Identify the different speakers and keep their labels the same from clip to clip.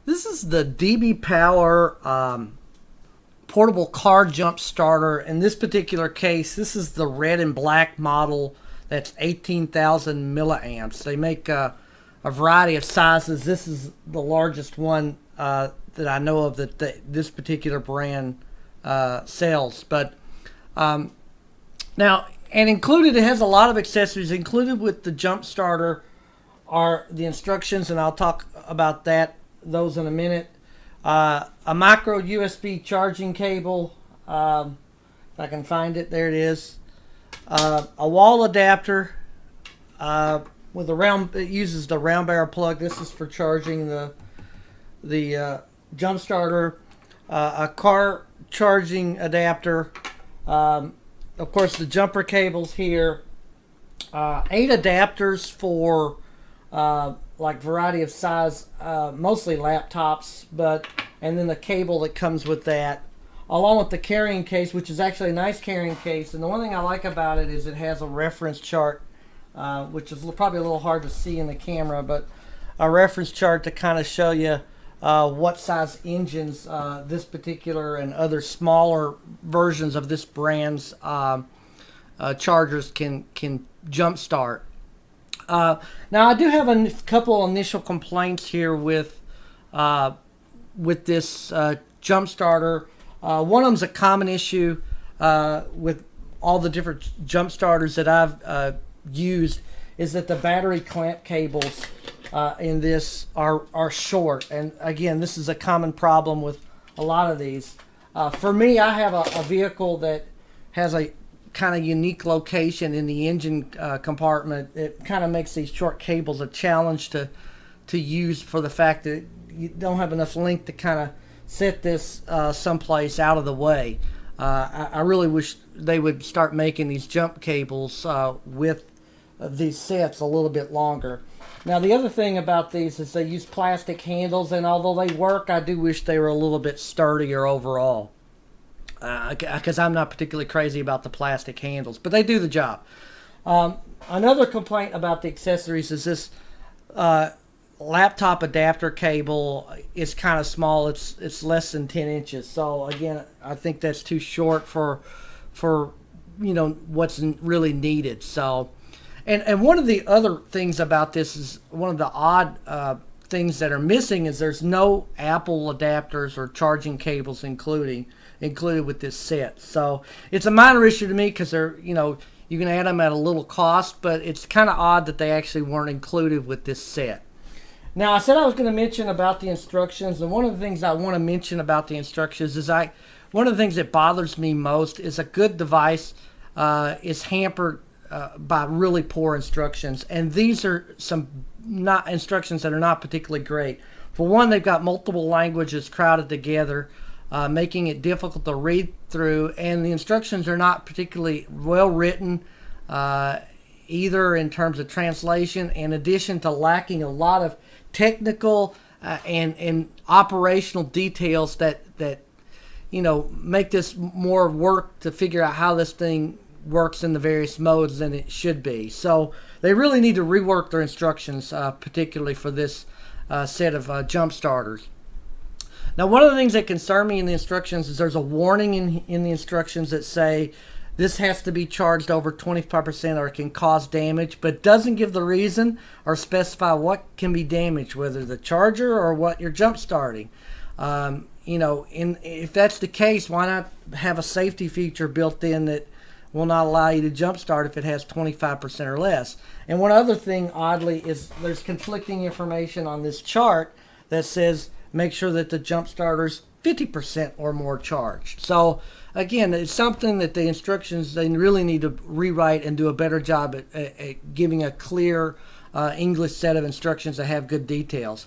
Speaker 1: This is the DBPOWER portable car jump starter. In this particular case, this is the red and black model. That's 18,000 milliamps. They make a variety of sizes. This is the largest one that I know of that this particular brand sells. But now, and included, it has a lot of accessories. Included with the jump starter are the instructions, and I'll talk about those in a minute. A micro USB charging cable, if I can find it, there it is. A wall adapter with a round. It uses the round barrel plug. This is for charging the jump starter. A car charging adapter. Of course, the jumper cables here. 8 adapters for like variety of size, mostly laptops, and then the cable that comes with that, along with the carrying case, which is actually a nice carrying case. And the one thing I like about it is it has a reference chart, which is probably a little hard to see in the camera, but a reference chart to kind of show you what size engines this particular and other smaller versions of this brand's chargers can jump start. Now I do have a couple initial complaints here with this jump starter. One of them's a common issue with all the different jump starters that I've used, is that the battery clamp cables in this are short. And again, this is a common problem with a lot of these. For me, I have a vehicle that has a kind of unique location in the engine compartment. It kind of makes these short cables a challenge to use, for the fact that you don't have enough length to kind of set this someplace out of the way. I really wish they would start making these jump cables with these sets a little bit longer. Now, the other thing about these is they use plastic handles, and although they work, I do wish they were a little bit sturdier overall. Because I'm not particularly crazy about the plastic handles, but they do the job. Another complaint about the accessories is this laptop adapter cable is kind of small. It's less than 10 inches. So again, I think that's too short for what's really needed. So, and one of the other things about this is one of the odd things that are missing is there's no Apple adapters or charging cables included with this set. So it's a minor issue to me, because they're, you can add them at a little cost, but it's kind of odd that they actually weren't included with this set. Now, I said I was going to mention about the instructions, and one of the things I want to mention about the instructions is one of the things that bothers me most is a good device is hampered by really poor instructions, and these are some instructions that are not particularly great. For one, they've got multiple languages crowded together, making it difficult to read through, and the instructions are not particularly well written either in terms of translation, in addition to lacking a lot of technical and operational details that make this more work to figure out how this thing works in the various modes than it should be. So they really need to rework their instructions, particularly for this set of jump starters. Now, one of the things that concern me in the instructions is there's a warning in the instructions that say this has to be charged over 25% or it can cause damage, but doesn't give the reason or specify what can be damaged, whether the charger or what you're jump starting. If that's the case, why not have a safety feature built in that will not allow you to jump start if it has 25% or less? And one other thing, oddly, is there's conflicting information on this chart that says make sure that the jump starter's 50% or more charged. So again, it's something that the instructions, they really need to rewrite and do a better job at giving a clear English set of instructions that have good details.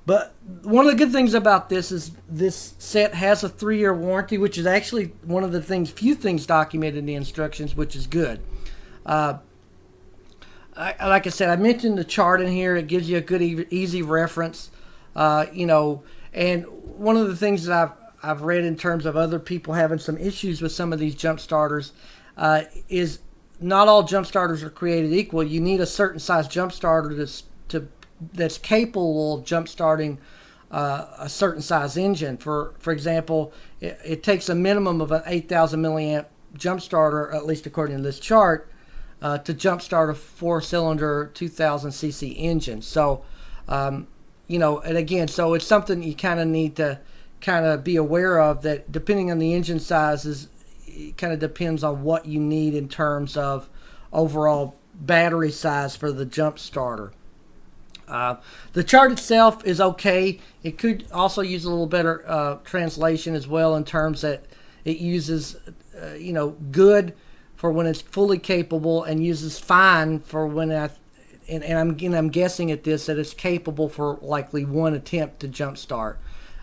Speaker 1: But one of the good things about this is this set has a 3-year warranty, which is actually one of the few things documented in the instructions, which is good. Like I said, I mentioned the chart in here. It gives you a good, easy reference. And one of the things that I've read in terms of other people having some issues with some of these jump starters is not all jump starters are created equal. You need a certain size jump starter that's capable of jump starting a certain size engine. For example, it takes a minimum of an 8,000 milliamp jump starter, at least according to this chart, to jump start a 4-cylinder 2,000 cc engine. So, you know, and again, so it's something you kind of need to kind of be aware of, that depending on the engine sizes, it kind of depends on what you need in terms of overall battery size for the jump starter. The chart itself is okay. It could also use a little better translation as well, in terms that it uses, you know, good for when it's fully capable, and uses fine for when I'm guessing at this that it's capable for likely one attempt to jump start.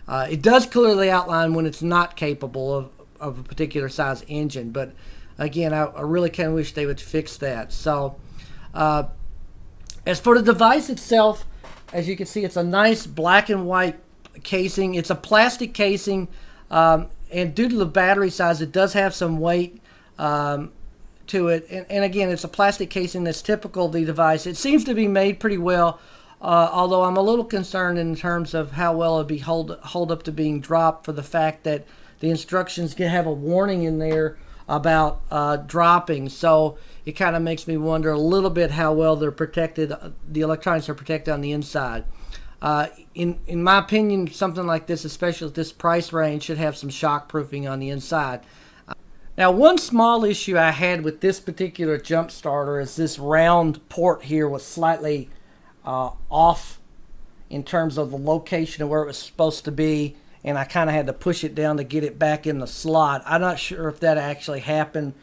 Speaker 1: It does clearly outline when it's not capable of a particular size engine, but again, I really kind of wish they would fix that. So as for the device itself, as you can see, it's a nice black and white casing. It's a plastic casing, and due to the battery size, it does have some weight to it. And again, it's a plastic casing that's typical of the device. It seems to be made pretty well, although I'm a little concerned in terms of how well it'll be hold up to being dropped, for the fact that the instructions can have a warning in there about dropping. So it kind of makes me wonder a little bit how well they're protected, the electronics are protected on the inside. In my opinion, something like this, especially at this price range, should have some shock proofing on the inside. Now, one small issue I had with this particular jump starter is this round port here was slightly off in terms of the location of where it was supposed to be, and I kind of had to push it down to get it back in the slot. I'm not sure if that actually happened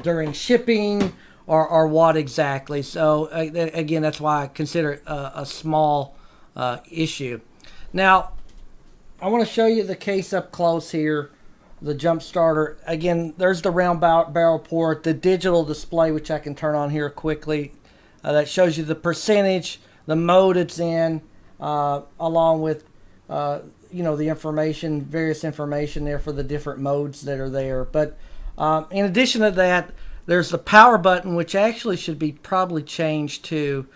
Speaker 1: during shipping or what exactly. So again, that's why I consider it a small issue. Now, I want to show you the case up close here, the jump starter. Again, there's the round barrel port, the digital display, which I can turn on here quickly, that shows you the percentage, the mode it's in, along with you know, the information, various information there for the different modes that are there. But in addition to that, there's the power button, which actually should be probably changed to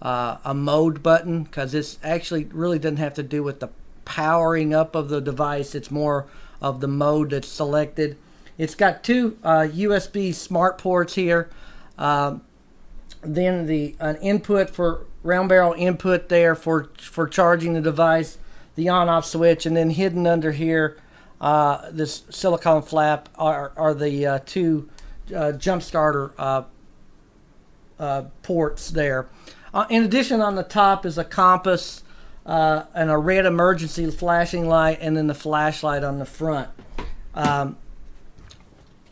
Speaker 1: a mode button, because this actually really doesn't have to do with the powering up of the device. It's more of the mode that's selected. It's got two USB smart ports here. Then an input for round barrel input there for charging the device, the on-off switch, and then hidden under here, this silicone flap, are the two jump starter ports there. In addition, on the top is a compass and a red emergency flashing light, and then the flashlight on the front.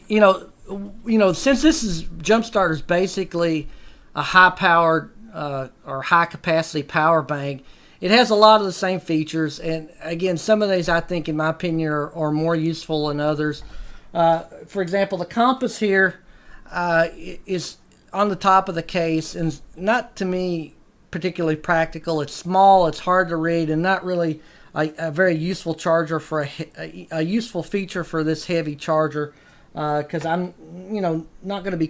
Speaker 1: You know, since this is jump starter's basically a high-powered or high-capacity power bank, it has a lot of the same features, and again, some of these I think, in my opinion, are more useful than others. For example, the compass here is on the top of the case, and not, to me, particularly practical. It's small, it's hard to read, and not really a very useful charger for a useful feature for this heavy charger, because I'm, you know, not going to be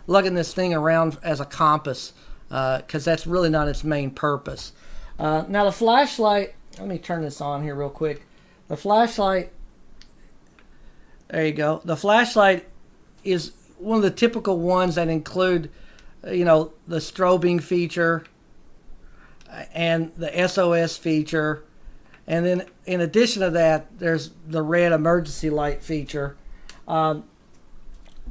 Speaker 1: lugging this thing around as a compass, because that's really not its main purpose. Now the flashlight, let me turn this on here real quick. The flashlight, there you go. The flashlight is one of the typical ones that include, you know, the strobing feature and the SOS feature. And then in addition to that, there's the red emergency light feature,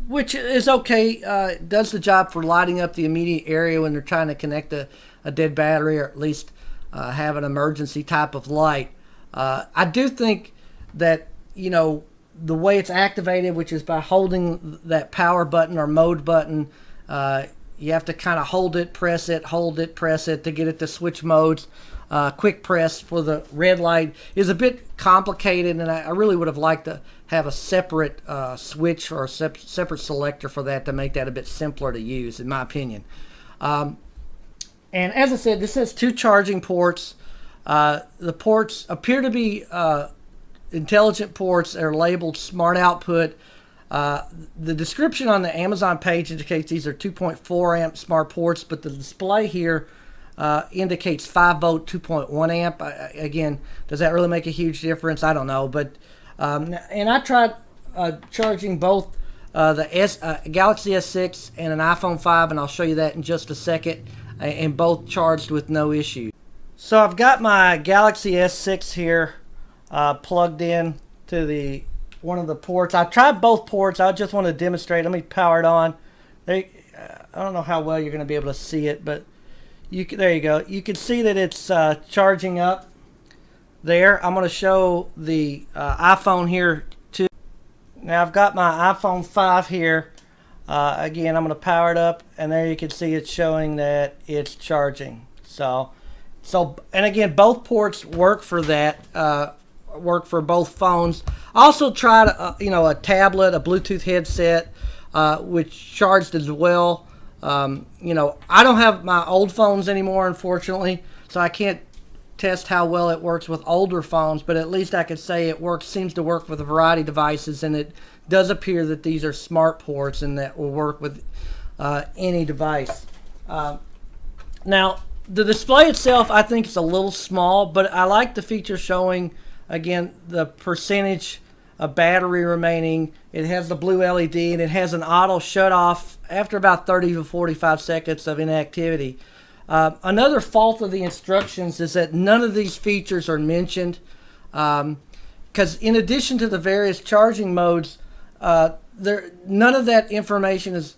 Speaker 1: which is okay. Does the job for lighting up the immediate area when they're trying to connect a dead battery, or at least have an emergency type of light. I do think that, you know, the way it's activated, which is by holding that power button or mode button, you have to kind of hold it, press it to get it to switch modes. Quick press for the red light is a bit complicated, and I really would have liked to have a separate switch or a separate selector for that to make that a bit simpler to use, in my opinion. And as I said, this has two charging ports. The ports appear to be intelligent ports. They're labeled smart output. The description on the Amazon page indicates these are 2.4 amp smart ports, but the display here indicates 5 volt 2.1 amp. Again, does that really make a huge difference? I don't know, but and I tried charging both the Galaxy S6 and an iPhone 5, and I'll show you that in just a second, and both charged with no issue. So I've got my Galaxy S6 here plugged in to one of the ports. I've tried both ports. I just want to demonstrate. Let me power it on. I don't know how well you're going to be able to see it, but there you go. You can see that it's charging up there. I'm going to show the iPhone here too. Now I've got my iPhone 5 here. Again, I'm going to power it up, and there you can see it's showing that it's charging. So and again, both ports work for that. Work for both phones. I also tried a tablet, a Bluetooth headset, which charged as well. I don't have my old phones anymore, unfortunately, so I can't test how well it works with older phones, but at least I could say it seems to work with a variety of devices, and it does appear that these are smart ports and that will work with any device. Now, the display itself, I think, is a little small, but I like the feature showing, again, the percentage of battery remaining. It has the blue LED, and it has an auto shut off after about 30 to 45 seconds of inactivity. Another fault of the instructions is that none of these features are mentioned, because in addition to the various charging modes, none of that information is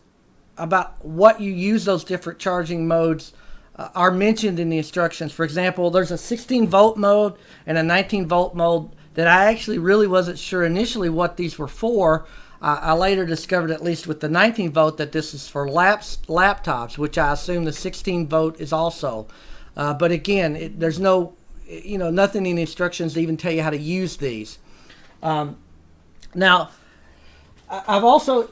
Speaker 1: about what you use those different charging modes are mentioned in the instructions. For example, there's a 16 volt mode and a 19 volt mode that I actually really wasn't sure initially what these were for. I later discovered, at least with the 19 volt, that this is for laptops, which I assume the 16 volt is also. But again, there's no, nothing in the instructions to even tell you how to use these. Now, I've also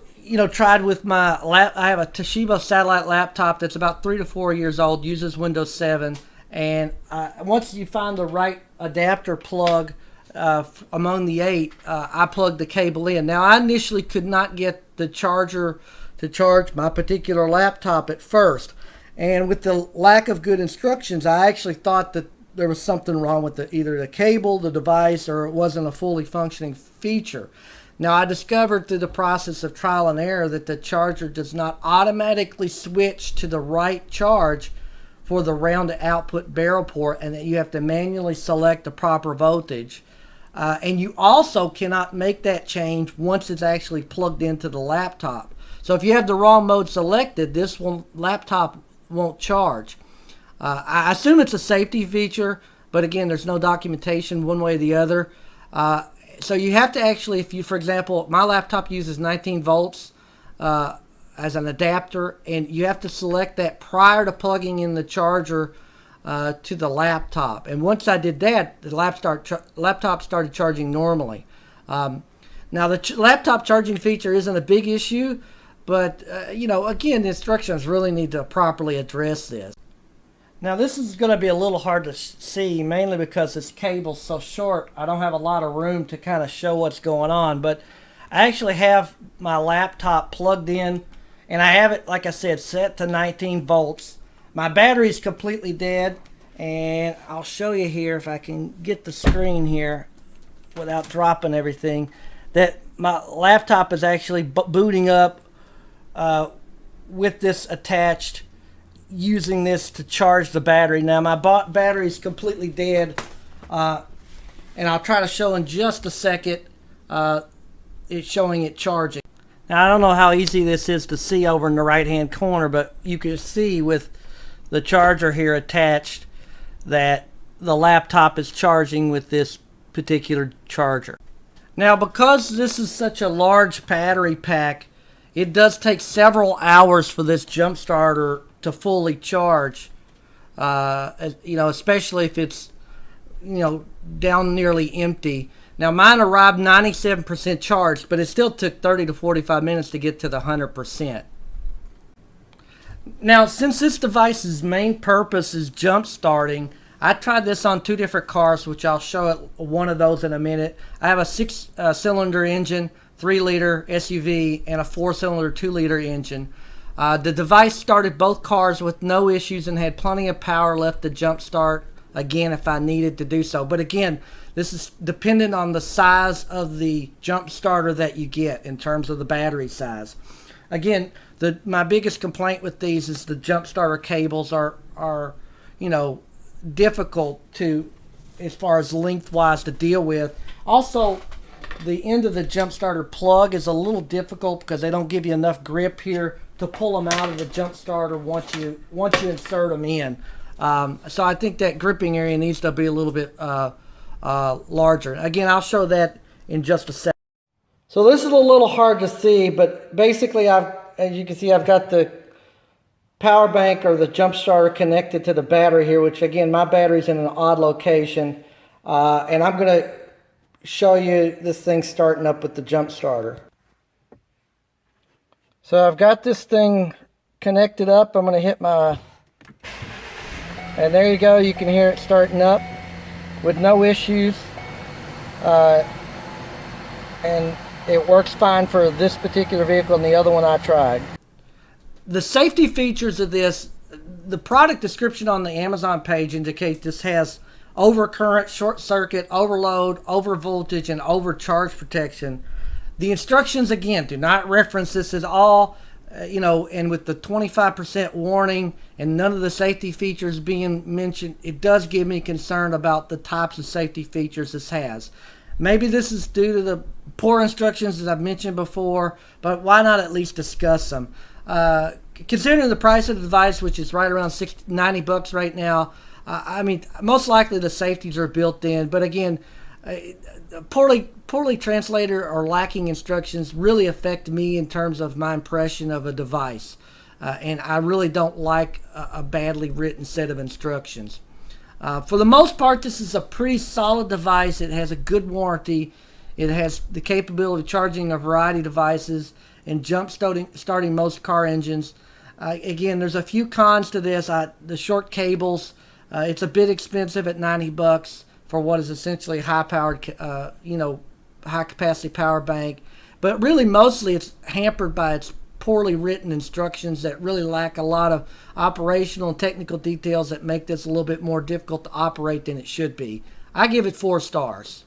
Speaker 1: tried with my I have a Toshiba satellite laptop that's about 3 to 4 years old, uses Windows 7, and once you find the right adapter plug among the 8, I plugged the cable in. Now, I initially could not get the charger to charge my particular laptop at first, and with the lack of good instructions, I actually thought that there was something wrong with either the cable, the device, or it wasn't a fully functioning feature. Now, I discovered through the process of trial and error that the charger does not automatically switch to the right charge for the round output barrel port, and that you have to manually select the proper voltage. And you also cannot make that change once it's actually plugged into the laptop. So if you have the wrong mode selected, this laptop won't charge. I assume it's a safety feature, but again, there's no documentation one way or the other. So you have to actually, for example, my laptop uses 19 volts as an adapter, and you have to select that prior to plugging in the charger to the laptop. And once I did that, the laptop started charging normally. Now, the laptop charging feature isn't a big issue, but again, the instructions really need to properly address this. Now, this is going to be a little hard to see, mainly because this cable's so short. I don't have a lot of room to kind of show what's going on, but I actually have my laptop plugged in, and I have it, like I said, set to 19 volts. My battery is completely dead, and I'll show you here if I can get the screen here without dropping everything, that my laptop is actually booting up with this attached, using this to charge the battery. Now, my battery is completely dead, and I'll try to show in just a second it's showing it charging. Now, I don't know how easy this is to see over in the right hand corner, but you can see with the charger here attached that the laptop is charging with this particular charger. Now, because this is such a large battery pack, it does take several hours for this jump starter to fully charge, especially if it's down nearly empty. Now, mine arrived 97% charged, but it still took 30 to 45 minutes to get to the 100%. Now, since this device's main purpose is jump starting, I tried this on 2 different cars, which I'll show one of those in a minute. I have a 6-cylinder engine, 3-liter SUV, and a 4-cylinder 2-liter engine. The device started both cars with no issues and had plenty of power left to jump start again if I needed to do so. But again, this is dependent on the size of the jump starter that you get in terms of the battery size. Again, my biggest complaint with these is the jump starter cables are difficult to, as far as lengthwise, to deal with. Also, the end of the jump starter plug is a little difficult because they don't give you enough grip here to pull them out of the jump starter once you insert them in. So I think that gripping area needs to be a little bit larger. Again, I'll show that in just a second. So this is a little hard to see, but basically as you can see, I've got the power bank or the jump starter connected to the battery here, which again, my battery's in an odd location. And I'm going to show you this thing starting up with the jump starter. So I've got this thing connected up. I'm going to hit my, and there you go. You can hear it starting up with no issues. And it works fine for this particular vehicle and the other one I tried. The safety features of this, the product description on the Amazon page indicates this has overcurrent, short circuit, overload, overvoltage, and overcharge protection. The instructions, again, do not reference this at all, and with the 25% warning and none of the safety features being mentioned, it does give me concern about the types of safety features this has. Maybe this is due to the poor instructions that I've mentioned before, but why not at least discuss them? Considering the price of the device, which is right around $90 right now, I mean, most likely the safeties are built in, but again, poorly translated or lacking instructions really affect me in terms of my impression of a device, and I really don't like a badly written set of instructions. For the most part, this is a pretty solid device. It has a good warranty. It has the capability of charging a variety of devices and jump starting most car engines. Again, there's a few cons to this. The short cables, it's a bit expensive at $90 for what is essentially high-powered, high-capacity power bank. But really, mostly, it's hampered by its poorly written instructions that really lack a lot of operational and technical details that make this a little bit more difficult to operate than it should be. I give it 4 stars.